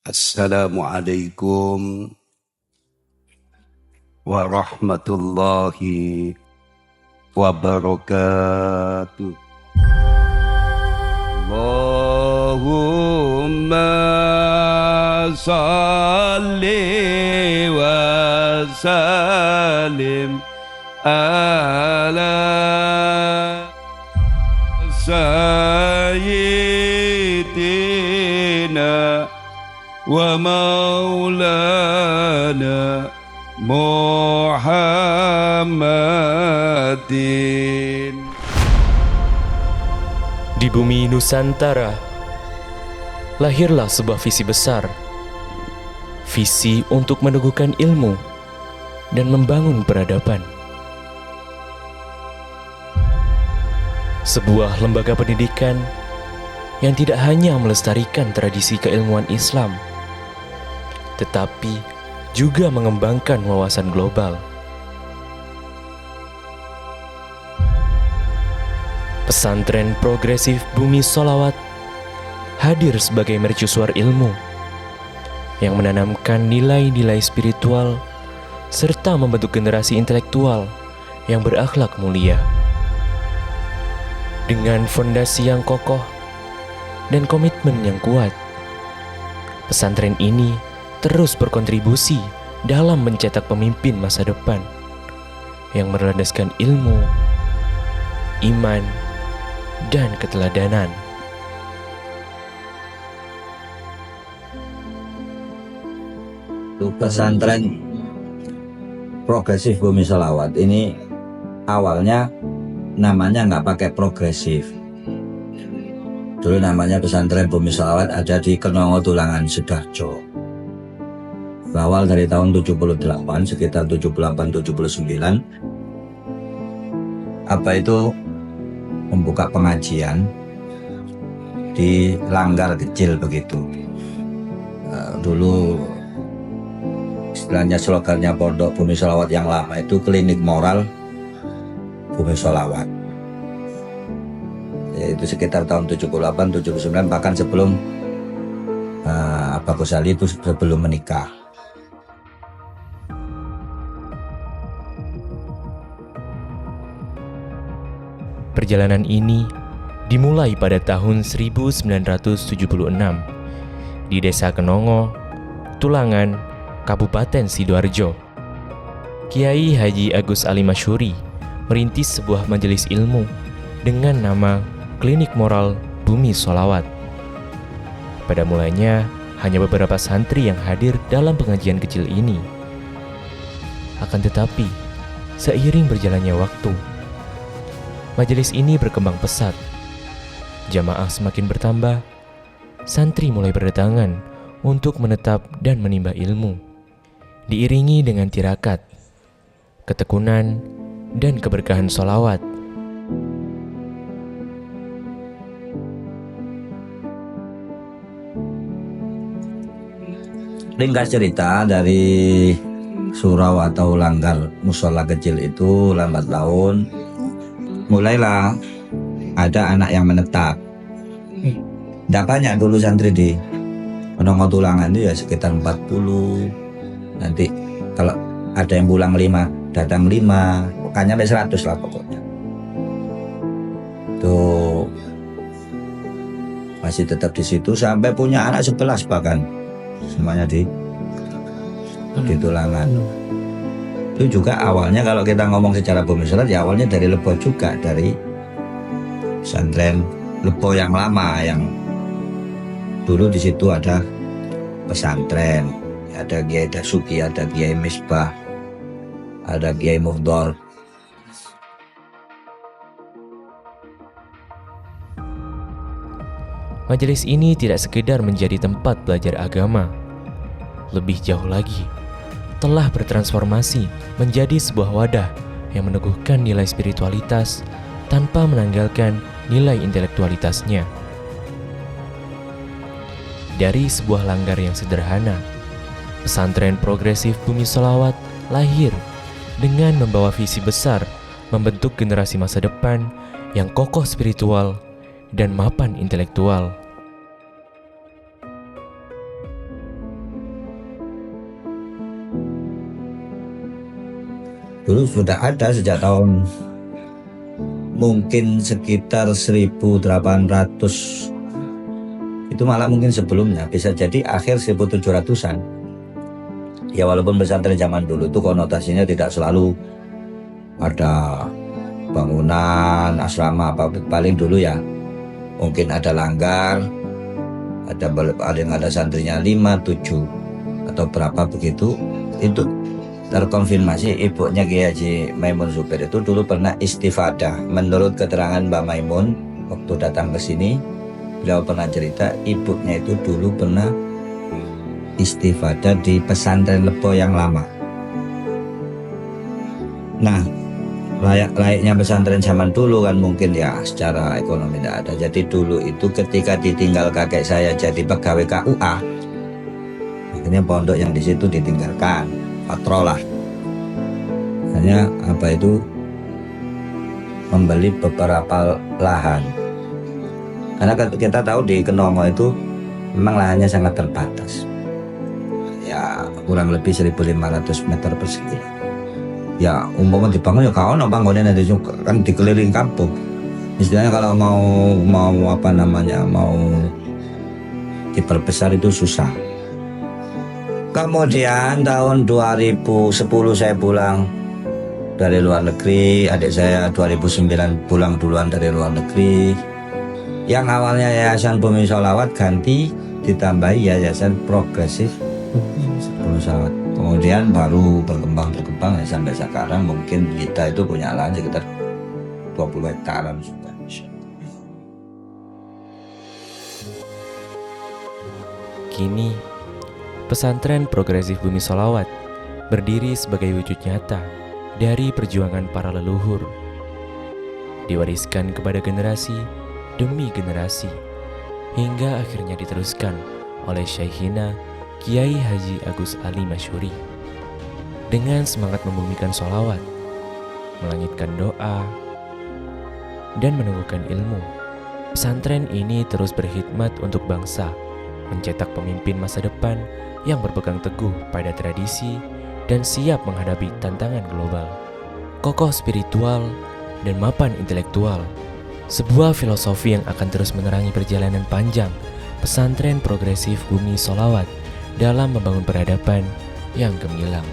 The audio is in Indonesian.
Assalamualaikum warahmatullahi wabarakatuh. Allahumma salli wa sallim ala sayyidina wa maulana Muhammadin. Di bumi Nusantara, lahirlah sebuah visi besar. Visi untuk meneguhkan ilmu dan membangun peradaban. Sebuah lembaga pendidikan yang tidak hanya melestarikan tradisi keilmuan Islam, tetapi juga mengembangkan wawasan global. Pesantren Progresif Bumi Sholawat hadir sebagai mercusuar ilmu yang menanamkan nilai-nilai spiritual serta membentuk generasi intelektual yang berakhlak mulia. Dengan fondasi yang kokoh dan komitmen yang kuat, pesantren ini terus berkontribusi dalam mencetak pemimpin masa depan yang berlandaskan ilmu, iman, dan keteladanan. Pesantren Progresif Bumi Sholawat ini awalnya namanya nggak pakai progresif. Dulu namanya Pesantren Bumi Sholawat ada di Kenongo Tulangan Sidoarjo. Berawal dari tahun 78, sekitar 78-79. Apa itu membuka pengajian di langgar kecil begitu. Dulu istilahnya slogannya Pondok Bumi Sholawat yang lama itu klinik moral Bumi Sholawat. Itu sekitar tahun 78-79, bahkan sebelum Abah Ghazali itu sebelum menikah. Perjalanan ini dimulai pada tahun 1976 di Desa Kenongo, Tulangan, Kabupaten Sidoarjo. Kiai Haji Agus Ali Masyuri merintis sebuah majelis ilmu dengan nama Klinik Moral Bumi Sholawat. Pada mulanya hanya beberapa santri yang hadir dalam pengajian kecil ini. Akan tetapi, seiring berjalannya waktu, majelis ini berkembang pesat. Jamaah semakin bertambah, santri mulai berdatangan untuk menetap dan menimba ilmu, diiringi dengan tirakat, ketekunan, dan keberkahan sholawat. Ringkas cerita, dari surau atau langgar musola kecil itu lambat laun mulailah ada anak yang menetap. Tidak banyak dulu santri di Kenongo Tulangan itu ya sekitar 40. Nanti kalau ada yang pulang 5, datang 5, pokoknya sampai 100 lah pokoknya. Tuh masih tetap di situ sampai punya anak 11 bahkan. Semuanya di Tulangan. Itu juga awalnya kalau kita ngomong secara Bumi Sholawat ya awalnya dari Lebo juga, dari pesantren Lebo yang lama, yang dulu di situ ada pesantren, ada Kiai Dasuki, ada Kiai Misbah, ada Kiai Mufdor. Majelis ini tidak sekedar menjadi tempat belajar agama. Lebih jauh lagi, telah bertransformasi menjadi sebuah wadah yang meneguhkan nilai spiritualitas tanpa menanggalkan nilai intelektualitasnya. Dari sebuah langgar yang sederhana, Pesantren Progresif Bumi Sholawat lahir dengan membawa visi besar membentuk generasi masa depan yang kokoh spiritual dan mapan intelektual. Dulu sudah ada sejak tahun mungkin sekitar 1800, itu malah mungkin sebelumnya, bisa jadi akhir 1700-an. Ya walaupun pesantren zaman dulu itu konotasinya tidak selalu ada bangunan asrama apa, paling dulu ya mungkin ada langgar, ada paling ada santrinya 5, 7 atau berapa begitu. Itu terkonfirmasi ibunya Kiai Haji Maimun Zubair itu dulu pernah istifadah. Menurut keterangan Mbak Maimun waktu datang ke sini, beliau pernah cerita ibunya itu dulu pernah istifadah di pesantren Lebo yang lama. Nah, layaknya pesantren zaman dulu kan mungkin ya secara ekonomi tidak ada. Jadi dulu itu ketika ditinggal kakek saya jadi pegawai KUA, akhirnya pondok yang di situ ditinggalkan, patrol lah. Hanya apa itu membeli beberapa lahan. Karena kita tahu di Kenongo itu memang lahannya sangat terbatas. Ya kurang lebih 1.500 meter persegi. Ya umpama dibangun ya kau no bangunnya nanti juga kan dikeliling kampung. Istilahnya kalau mau apa namanya mau diperbesar itu susah. Kemudian tahun 2010 saya pulang dari luar negeri, adik saya 2009 pulang duluan dari luar negeri. Yang awalnya Yayasan Bumi Sholawat ganti ditambahi Yayasan Progresif Bumi Sholawat. Kemudian baru berkembang ya, sampai sekarang mungkin kita itu punya lahan sekitar 20 hektaran sudah. Kini, pesantren Progresif Bumi Sholawat berdiri sebagai wujud nyata dari perjuangan para leluhur, diwariskan kepada generasi demi generasi, hingga akhirnya diteruskan oleh Syekhina Kiai Haji Agus Ali Masyuri. Dengan semangat membumikan sholawat, melangitkan doa, dan menumbuhkan ilmu, pesantren ini terus berkhidmat untuk bangsa, mencetak pemimpin masa depan yang berpegang teguh pada tradisi dan siap menghadapi tantangan global. Kokoh spiritual dan mapan intelektual, sebuah filosofi yang akan terus menerangi perjalanan panjang pesantren Progresif Bumi Sholawat dalam membangun peradaban yang gemilang.